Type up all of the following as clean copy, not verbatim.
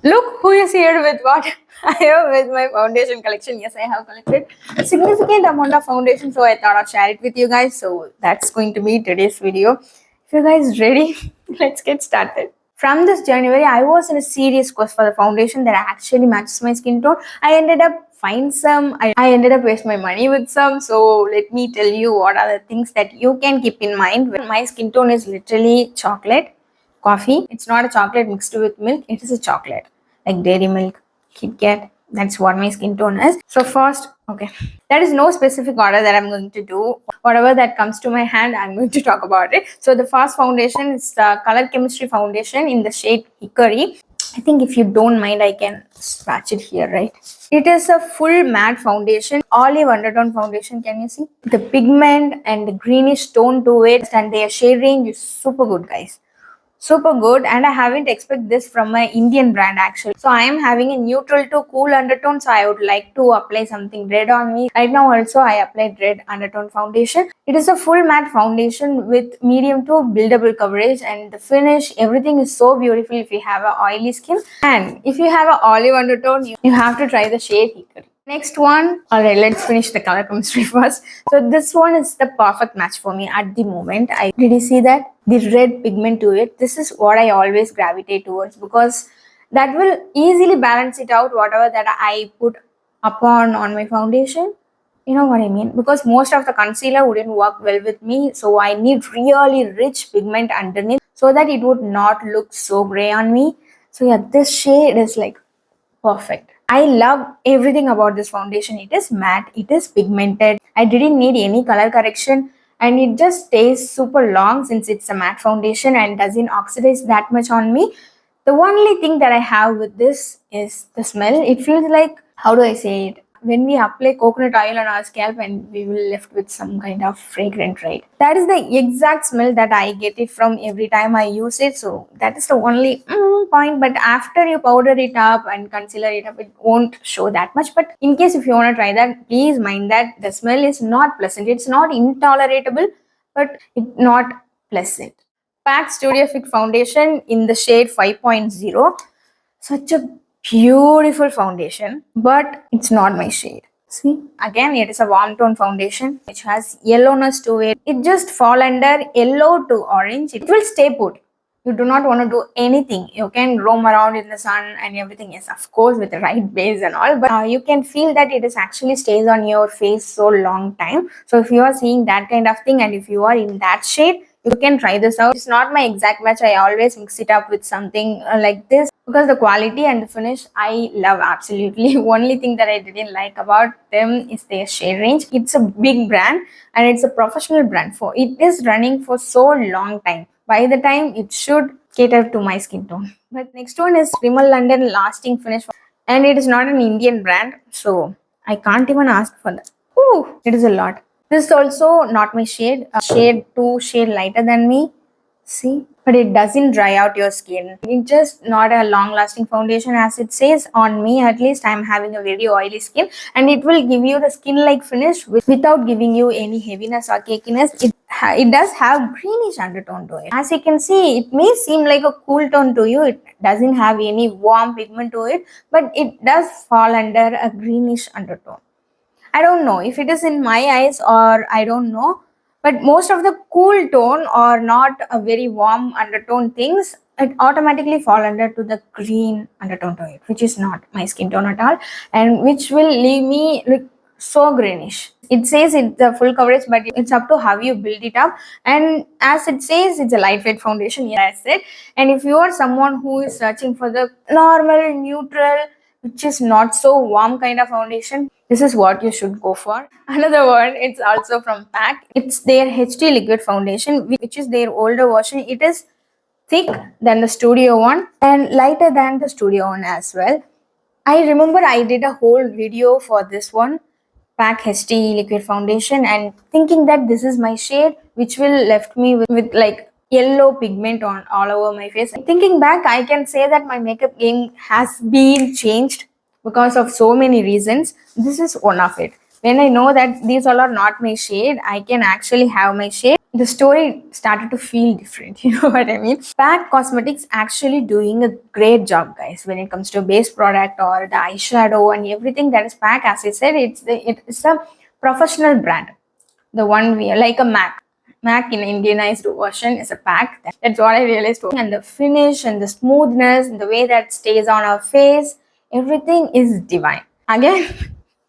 Look who is here with what? I have with my foundation collection. Yes, I have collected a significant amount of foundation, so I thought I'd share it with you guys. So that's going to be today's video. If you guys ready, let's get started. From this January, I was in a serious quest for the foundation that actually matches my skin tone. I ended up find some. I ended up wasting my money with some. So let me tell you what are the things that you can keep in mind when my skin tone is literally chocolate. Coffee. It's not a chocolate mixed with milk. It is a chocolate like dairy milk, Kit Kat. That's what my skin tone is. So first, okay, there is no specific order that I'm going to do. Whatever that comes to my hand, I'm going to talk about it. So the first foundation is the Color Chemistry foundation in the shade Hickory. I think if you don't mind, I can swatch it here, right? It is a full matte foundation, olive undertone foundation. Can you see? The pigment and the greenish tone to it and their shade range is super good, guys. Super good, and I haven't expected this from my Indian brand actually. So I am having a neutral to cool undertone, so I would like to apply something red on me. Right now also I applied red undertone foundation. It is a full matte foundation with medium to buildable coverage, and the finish, everything is so beautiful if you have an oily skin. And if you have an olive undertone, you have to try the shade Hickory. Next one, alright, let's finish the color chemistry first. So this one is the perfect match for me at the moment. Did you see that? The red pigment to it. This is what I always gravitate towards because that will easily balance it out whatever that I put upon on my foundation. You know what I mean? Because most of the concealer wouldn't work well with me. So I need really rich pigment underneath so that it would not look so gray on me. So yeah, this shade is like perfect. I love everything about this foundation. It is matte, it is pigmented. I didn't need any color correction and it just stays super long since it's a matte foundation and doesn't oxidize that much on me. The only thing that I have with this is the smell. It feels like, how do I say it? When we apply coconut oil on our scalp and we will left with some kind of fragrant, right? That is the exact smell that I get it from every time I use it. So that is the only point. But after you powder it up and concealer it up, it won't show that much. But in case if you want to try that, please mind that the smell is not pleasant. It's not intolerable, but it's not pleasant. PAC Studio Fit Foundation in the shade 5.0. Such a beautiful foundation, but it's not my shade. See, again, it is a warm tone foundation which has yellowness to it. It just fall under yellow to orange. It will stay put. You do not want to do anything. You can roam around in the sun and everything. Yes, of course, with the right base and all, but you can feel that it is actually stays on your face so long time. So if you are seeing that kind of thing and if you are in that shade, you can try this out. It's not my exact match. I always mix it up with something like this because the quality and the finish I love absolutely. Only thing that I didn't like about them is their shade range. It's a big brand and it's a professional brand. For it is running for so long time. By the time it should cater to my skin tone. But next one is Rimmel London Lasting Finish, and it is not an Indian brand, so I can't even ask for that. Ooh, it is a lot. This is also not my shade. Shade 2 shade lighter than me. See? But it doesn't dry out your skin. It's just not a long-lasting foundation as it says. On me, at least, I'm having a very oily skin. And it will give you the skin-like finish without giving you any heaviness or cakiness. It does have greenish undertone to it. As you can see, it may seem like a cool tone to you. It doesn't have any warm pigment to it. But it does fall under a greenish undertone. I don't know if it is in my eyes or I don't know. But most of the cool tone or not a very warm undertone things, it automatically fall under to the green undertone to it, which is not my skin tone at all, and which will leave me look so greenish. It says it's a full coverage, but it's up to how you build it up. And as it says, it's a lightweight foundation, yes, I said. And if you are someone who is searching for the normal, neutral, which is not so warm kind of foundation, this is what you should go for. Another one, it's also from PAC. It's their HD liquid foundation, which is their older version. It is thick than the Studio one and lighter than the Studio one as well. I remember I did a whole video for this one, PAC HD liquid foundation, and thinking that this is my shade, which will left me with like yellow pigment on all over my face. Thinking back, I can say that my makeup game has been changed because of so many reasons. This is one of it. When I know that these all are not my shade, I can actually have my shade the story started to feel different. You know what I mean? PAC Cosmetics actually doing a great job, guys, when it comes to base product or the eyeshadow and everything that is PAC. As I said, it's a professional brand. The one we like a MAC. MAC in Indianized version is a PAC. That's what I realized. And the finish and the smoothness and the way that stays on our face, everything is divine. Again,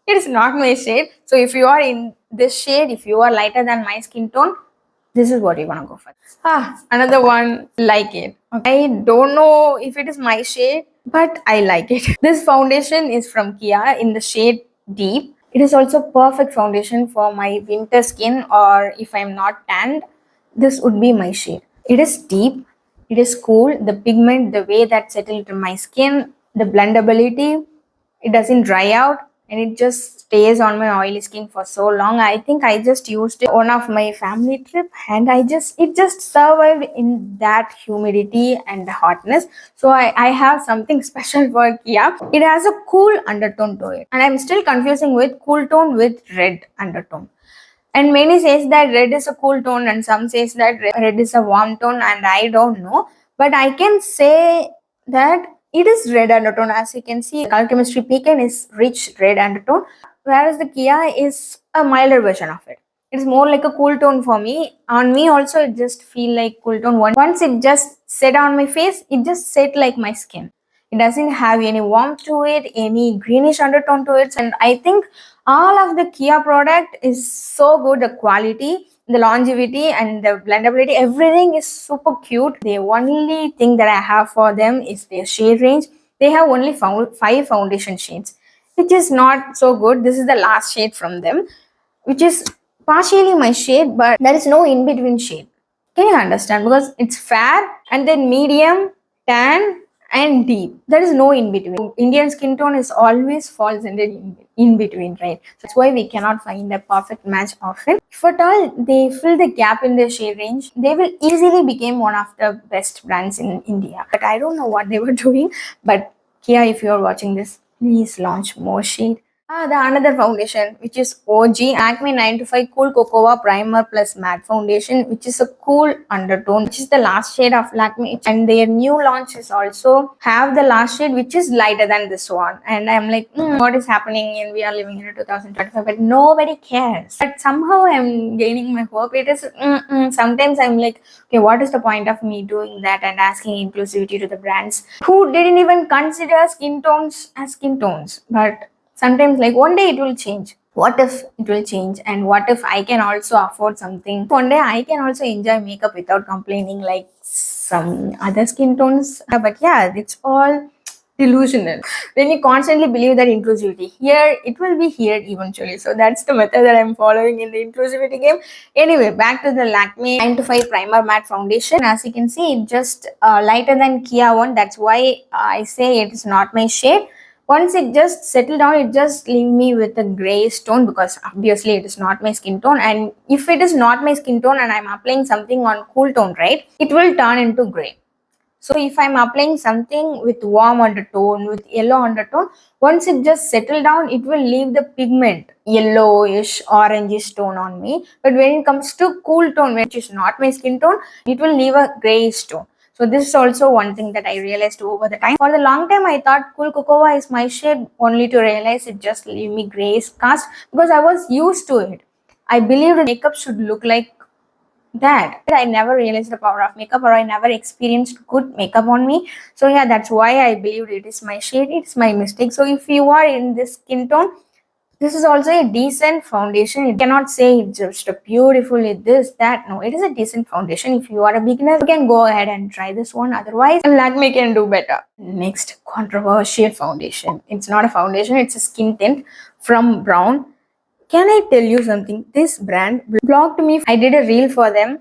it is not my shade. So if you are in this shade, if you are lighter than my skin tone, this is what you're gonna go for. Another one, like it. Okay. I don't know if it is my shade, but I like it. This foundation is from Kia in the shade Deep. It is also perfect foundation for my winter skin, or if I'm not tanned, this would be my shade. It is deep, it is cool, the pigment, the way that settled to my skin, the blendability, it doesn't dry out and it just stays on my oily skin for so long. I think I just used it on one of my family trip and it just survived in that humidity and hotness. So I have something special for Kia. It has a cool undertone to it, and I'm still confusing with cool tone with red undertone. And many says that red is a cool tone and some says that red is a warm tone, and I don't know. But I can say that it is red undertone. As you can see, color chemistry pecan is rich red undertone, whereas the Kia is a milder version of it. It's more like a cool tone for me. On me also, it just feel like cool tone. Once it just set on my face, it just set like my skin. It doesn't have any warmth to it, any greenish undertone to it. And I think all of the Kia product is so good. The quality, the longevity and the blendability, everything is super cute. The only thing that I have for them is their shade range. They have only found 5 foundation shades, which is not so good. This is the last shade from them, which is partially my shade, but there is no in between shade. Can you understand? Because it's fair and then medium, tan, and deep. There is no in between. Indian skin tone is always falls in the in between, right? That's why we cannot find a perfect match often. If at all they fill the gap in their shade range, they will easily become one of the best brands in India. But I don't know what they were doing. But Kia, if you are watching this, please launch more shade. The another foundation, which is OG Lakme 9 to 5 Cool Cocoa Primer Plus Matte Foundation, which is a cool undertone, which is the last shade of Lakme. And their new launch is also have the last shade, which is lighter than this one. And I'm like, what is happening? And we are living in 2025, but nobody cares. But somehow I'm gaining my hope. It is sometimes I'm like, okay, what is the point of me doing that and asking inclusivity to the brands who didn't even consider skin tones as skin tones? But sometimes, like, one day it will change. What if it will change? And what if I can also afford something? One day I can also enjoy makeup without complaining like some other skin tones. But yeah, it's all delusional. When you constantly believe that inclusivity, here it will be here eventually. So that's the method that I'm following in the inclusivity game. Anyway, back to the Lakme 9 to 5 Primer Matte Foundation. As you can see, it's just lighter than Kia one. That's why I say it is not my shade. Once it just settled down, it just leave me with a gray tone, because obviously it is not my skin tone. And if it is not my skin tone and I'm applying something on cool tone, right, it will turn into gray. So if I'm applying something with warm undertone, with yellow undertone, once it just settle down, it will leave the pigment yellowish, orangish tone on me. But when it comes to cool tone, which is not my skin tone, it will leave a grayish tone. So this is also one thing that I realized over the time. For the long time, I thought Cool Cocoa is my shade, only to realize it just leave me grayish cast, because I was used to it. I believed makeup should look like that. I never realized the power of makeup, or I never experienced good makeup on me. So yeah, that's why I believed it is my shade. It's my mistake. So if you are in this skin tone, this is also a decent foundation. You cannot say it's just a beautiful this, that. No, it is a decent foundation. If you are a beginner, you can go ahead and try this one. Otherwise, Lakme can do better. Next, controversial foundation. It's not a foundation, it's a skin tint from Brown. Can I tell you something? This brand blocked me. I did a reel for them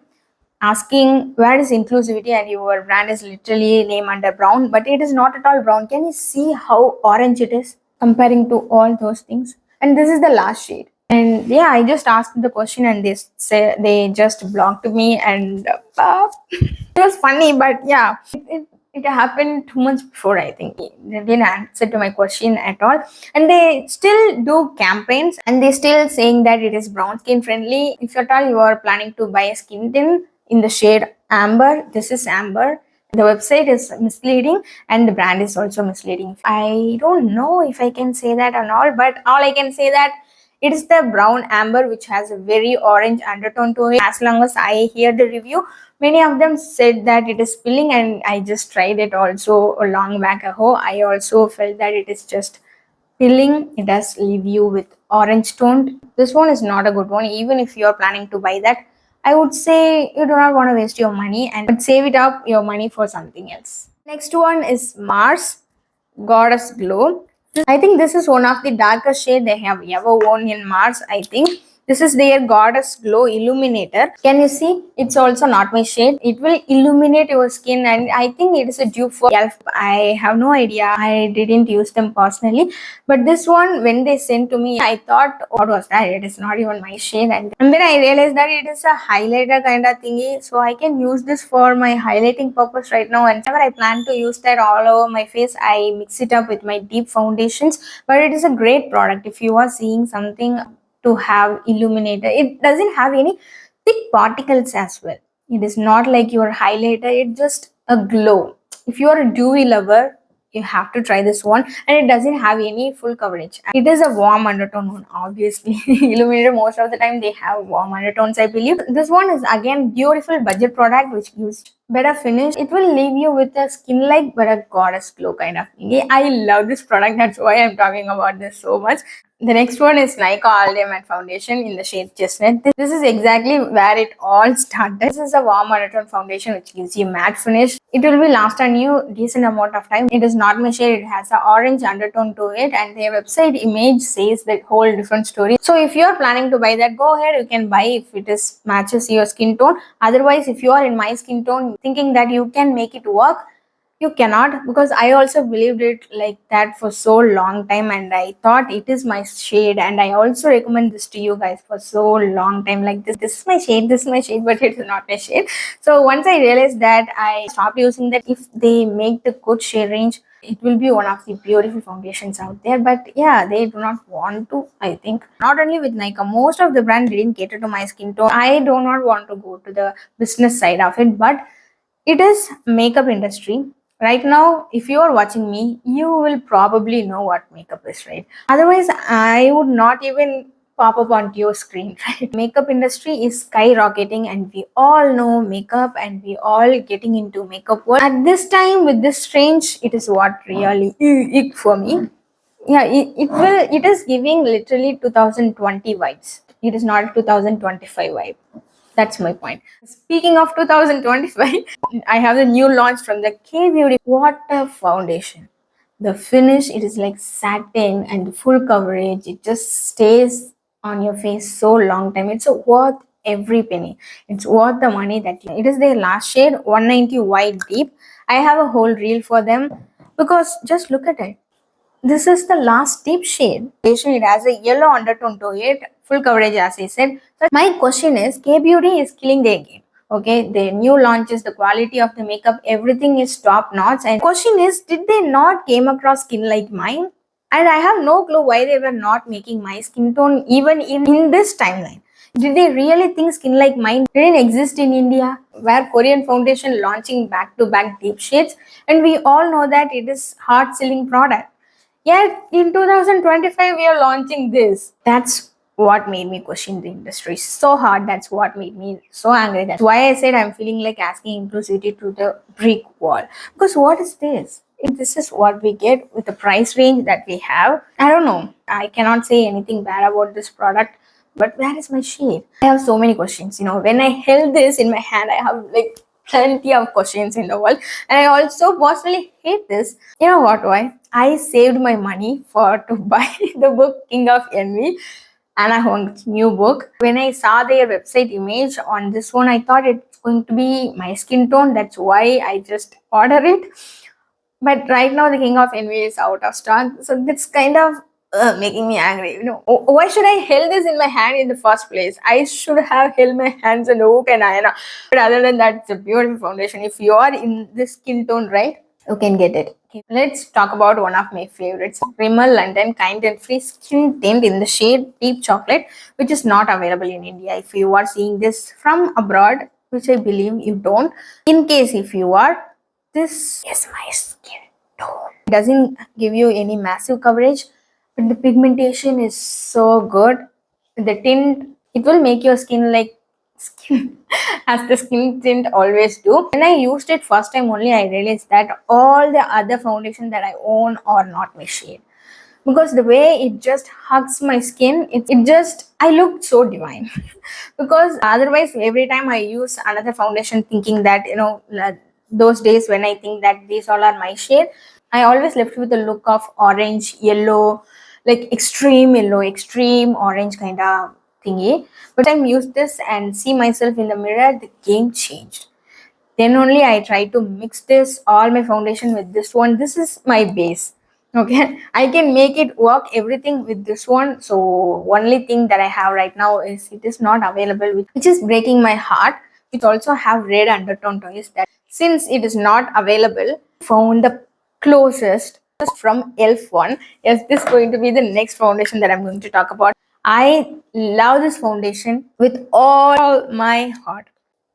asking where is inclusivity, and your brand is literally named under brown, but it is not at all brown. Can you see how orange it is comparing to all those things? And this is the last shade. And yeah, I just asked the question and they just blocked me, and it was funny, but yeah, It happened 2 months before, I think. They didn't answer to my question at all. And they still do campaigns and they still saying that it is brown skin friendly. If at all you are planning to buy a skin tint in the shade amber, this is amber. The website is misleading and the brand is also misleading. I don't know if I can say that or not, but all I can say that it is the brown amber which has a very orange undertone to it. As long as I hear the review, many of them said that it is spilling, and I just tried it also a long back ago. I also felt that it is just spilling. It does leave you with orange tone. This one is not a good one. Even if you are planning to buy that, I would say you do not want to waste your money and save it up your money for something else. Next one is Mars Goddess Glow. I think this is one of the darkest shade they have ever worn in Mars. I think this is their Goddess Glow Illuminator. Can you see? It's also not my shade. It will illuminate your skin, and I think it is a dupe for ELF. I have no idea. I didn't use them personally. But this one, when they sent to me, I thought, what was that? It is not even my shade. And then I realized that it is a highlighter kind of thingy. So I can use this for my highlighting purpose right now. And whenever I plan to use that all over my face, I mix it up with my deep foundations. But it is a great product. If you are seeing something to have illuminator, it doesn't have any thick particles as well. It is not like your highlighter, it's just a glow. If you are a dewy lover, you have to try this one, and it doesn't have any full coverage. It is a warm undertone one, obviously. Illuminator, most of the time they have warm undertones, I believe. This one is again beautiful budget product which gives better finish. It will leave you with a skin like but a goddess glow kind of thing. I love this product, that's why I'm talking about this so much. The next one is NYKAA ALL Matte Foundation in the shade Chestnut. This is exactly where it all started. This is a warm undertone foundation which gives you matte finish. It will be last on you decent amount of time. It is not my shade. It has an orange undertone to it, and their website image says that whole different story. So if you are planning to buy that, go ahead. You can buy if it is matches your skin tone. Otherwise, if you are in my skin tone, thinking that you can make it work, you cannot, because I also believed it like that for so long time, and I thought it is my shade, and I also recommend this to you guys for so long time, like this is my shade, this is my shade, but it is not my shade. So once I realized that, I stopped using that. If they make the good shade range, it will be one of the beautiful foundations out there. But yeah, they do not want to, I think. Not only with NYKAA, most of the brand didn't cater to my skin tone. I do not want to go to the business side of it, but it is makeup industry. Right now, if you are watching me, you will probably know what makeup is, right? Otherwise, I would not even pop up onto your screen, right? Makeup industry is skyrocketing, and we all know makeup, and we all getting into makeup world. At this time, with this strange, it is what really ick for me. Yeah, it is giving literally 2020 vibes. It is not 2025 vibe. That's my point. Speaking of 2025, I have the new launch from the K Beauty Water Foundation. The finish, it is like satin and full coverage. It just stays on your face so long time. It's worth every penny. It's worth the money that you. It is their last shade, 190 white deep. I have a whole reel for them because just look at it. This is the last deep shade. It has a yellow undertone to it, full coverage as I said. So my question is, K Beauty is killing their game. Okay, the new launches, the quality of the makeup, everything is top notch. And question is, did they not came across skin like mine? And I have no clue why they were not making my skin tone even in this timeline. Did they really think skin like mine didn't exist in India, where Korean foundation launching back-to-back deep shades, and we all know that it is hard selling product. Yet in 2025 we are launching this. That's what made me question the industry so hard. That's what made me so angry. That's why I said I'm feeling like asking inclusivity to the brick wall. Because what is this? If this is what we get with the price range that we have, I don't know. I cannot say anything bad about this product. But where is my shade? I have so many questions. When I held this in my hand, I have like plenty of questions in the world. And I also personally hate this. You know what? Why? I saved my money to buy the book King of Envy. Anna Huang's new book. When I saw their website image on this one, I thought it's going to be my skin tone. That's why I just ordered it. But right now, the King of Envy is out of stock. So that's kind of making me angry. Why should I hold this in my hand in the first place? I should have held my hands on the hook and ayana. But other than that, it's a beautiful foundation. If you are in this skin tone, right? you can get it. Okay, let's talk about one of my favorites, Rimmel London Kind and Free Skin Tint in the shade Deep Chocolate, which is not available in India. If you are seeing this from abroad, which I believe you don't, in case if you are, this is my skin tone. It doesn't give you any massive coverage, but the pigmentation is so good. The tint, it will make your skin like skin as the skin tint always do. When I used it first time only, I realized that all the other foundation that I own are not my shade, because the way it just hugs my skin, it just, I look so divine. Because otherwise every time I use another foundation thinking that, those days when I think that these all are my shade, I always left with a look of orange yellow, like extreme yellow, extreme orange kind of thingy. But I use this and see myself in the mirror, the game changed. Then only I try to mix this all my foundation with this one. This is my base. Okay, I can make it work everything with this one. So only thing that I have right now is it is not available, which is breaking my heart. It also have red undertone to it. That since it is not available, found the closest from elf one. Yes, this is going to be the next foundation that I'm going to talk about. I love this foundation with all my heart.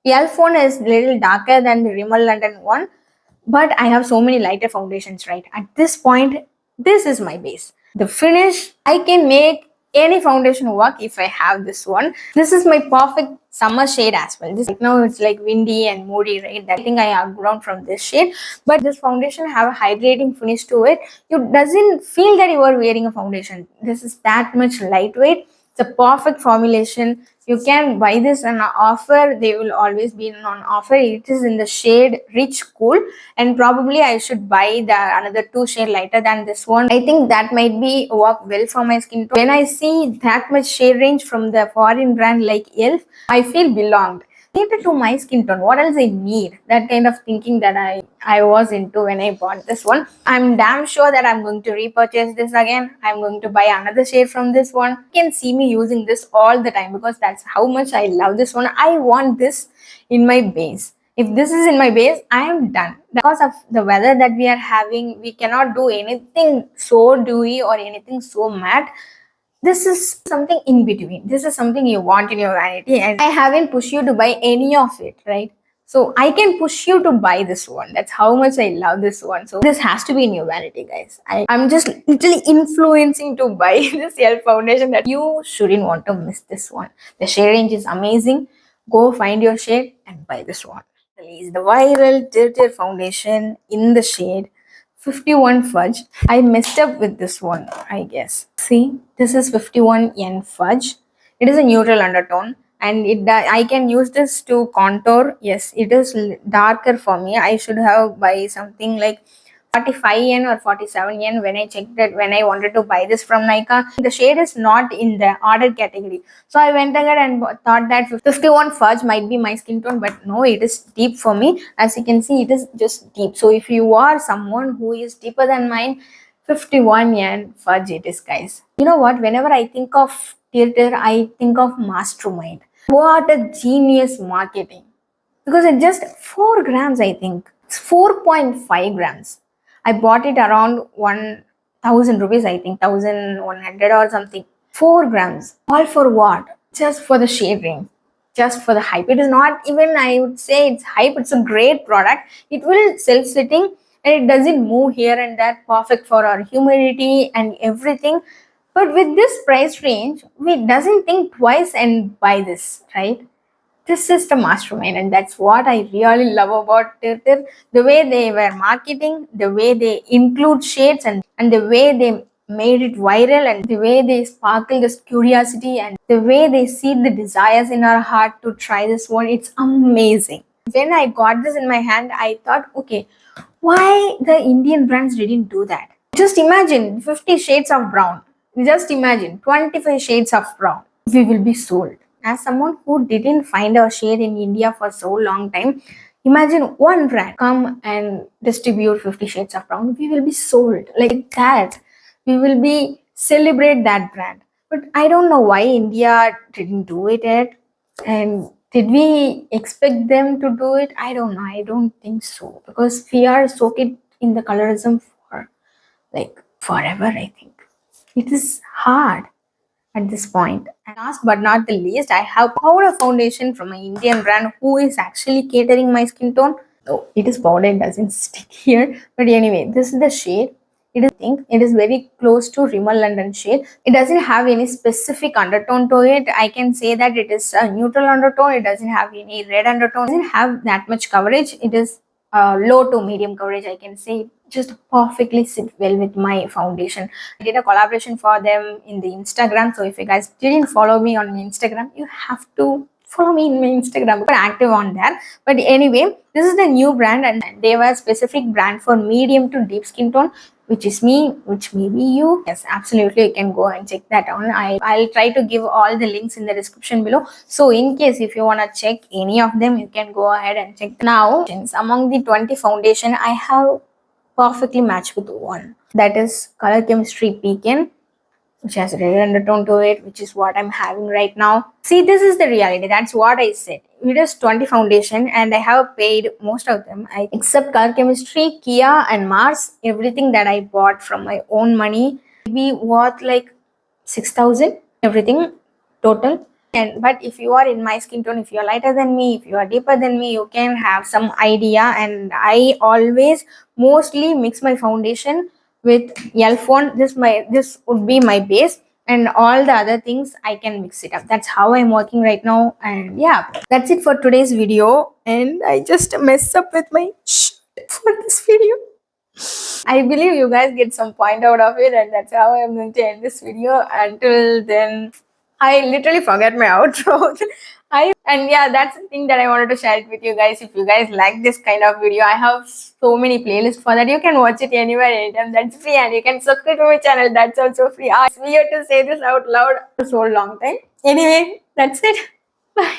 Elf one is little darker than the Rimmel London one, but I have so many lighter foundations, right? At this point, this is my base. The finish, I can make any foundation work if I have this one. This is my perfect summer shade as well. This right now it's like windy and moody, right? I think I have grown from this shade, but this foundation have a hydrating finish to it. You doesn't feel that you are wearing a foundation. This is that much lightweight. It's a perfect formulation. You can buy this on offer. They will always be on offer. It is in the shade Rich Cool, and probably I should buy the another 2 shade lighter than this one. I think that might be work well for my skin tone. When I see that much shade range from the foreign brand like Elf, I feel belonged. Cater to my skin tone. What else I need? That kind of thinking that I was into when I bought this one. I'm damn sure that I'm going to repurchase this again. I'm going to buy another shade from this one. You can see me using this all the time because that's how much I love this one. I want this in my base. If this is in my base, I am done. Because of the weather that we are having, we cannot do anything so dewy or anything so matte. This is something in between. This is something you want in your vanity, and I haven't pushed you to buy any of it, right? So I can push you to buy this one. That's how much I love this one. So this has to be in your vanity, guys. I'm just literally influencing to buy this Elf foundation, that you shouldn't want to miss this one. The shade range is amazing. Go find your shade and buy this one. Is the viral Tilted foundation in the shade 51 Fudge. I messed up with this one, I guess. See, this is 51 Yen Fudge. It is a neutral undertone, and I can use this to contour. Yes, it is darker for me. I should have buy something like 45 yen or 47 yen when I checked it, when I wanted to buy this from NYKAA. The shade is not in the ordered category. So I went ahead and thought that 51 Fudge might be my skin tone, but no, it is deep for me. As you can see, it is just deep. So if you are someone who is deeper than mine, 51 yen Fudge it is, guys. You know what? Whenever I think of theater, I think of mastermind. What a genius marketing. Because it's just 4 grams, I think. It's 4.5 grams. I bought it around 1,000 rupees, I think, 1,100 or something. 4 grams. All for what? Just for the shade ring. Just for the hype. It is not even, I would say it's hype. It's a great product. It will self-setting and it doesn't move here and there. Perfect for our humidity and everything. But with this price range, we doesn't think twice and buy this, right? This is the mastermind, and that's what I really love about Tirtir. The way they were marketing, the way they include shades, and the way they made it viral, and the way they sparkle this curiosity, and the way they seed the desires in our heart to try this one. It's amazing. When I got this in my hand, I thought, okay, why the Indian brands didn't do that? Just imagine 50 shades of brown. Just imagine 25 shades of brown. We will be sold. As someone who didn't find a shade in India for so long time, imagine one brand come and distribute 50 shades of brown. We will be sold like that. We will be celebrate that brand. But I don't know why India didn't do it yet. And did we expect them to do it? I don't know. I don't think so, because we are so in the colorism for like forever, I think. It is hard at this point. And last but not the least, I have powder foundation from an Indian brand who is actually catering my skin tone. Oh, it is powder, it doesn't stick here. But anyway, this is the shade. It is pink. It is very close to Rimmel London shade. It doesn't have any specific undertone to it. I can say that it is a neutral undertone. It doesn't have any red undertone. It doesn't have that much coverage. It is low to medium coverage, I can say. Just perfectly sit well with my foundation. I did a collaboration for them in the Instagram. So if you guys didn't follow me on Instagram, you have to follow me in my Instagram. I'm active on that. But anyway, this is the new brand and they have a specific brand for medium to deep skin tone, which is me, which may be you. Yes, absolutely, you can go and check that out. I'll try to give all the links in the description below. So in case if you want to check any of them, you can go ahead and check. Now, among the 20 foundation, I have perfectly matched with one. That is Color Chemistry Pecan, which has a red undertone to it, which is what I'm having right now. See, this is the reality. That's what I said. It is 20 foundation and I have paid most of them. Except Color Chemistry, Kia and Mars, everything that I bought from my own money, maybe worth like 6,000, everything total. And but if you are in my skin tone, if you are lighter than me, if you are deeper than me, you can have some idea. And I always mostly mix my foundation with L1. This would be my base, and all the other things I can mix it up. That's how I'm working right now. And yeah, that's it for today's video. And I just mess up with my for this video. I believe you guys get some point out of it, and that's how I'm going to end this video. Until then, I literally forget my outro. And yeah, that's the thing that I wanted to share it with you guys. If you guys like this kind of video, I have so many playlists for that. You can watch it anywhere, anytime. That's free, and you can subscribe to my channel. That's also free. It's weird to say this out loud for so long time. Anyway, that's it. Bye.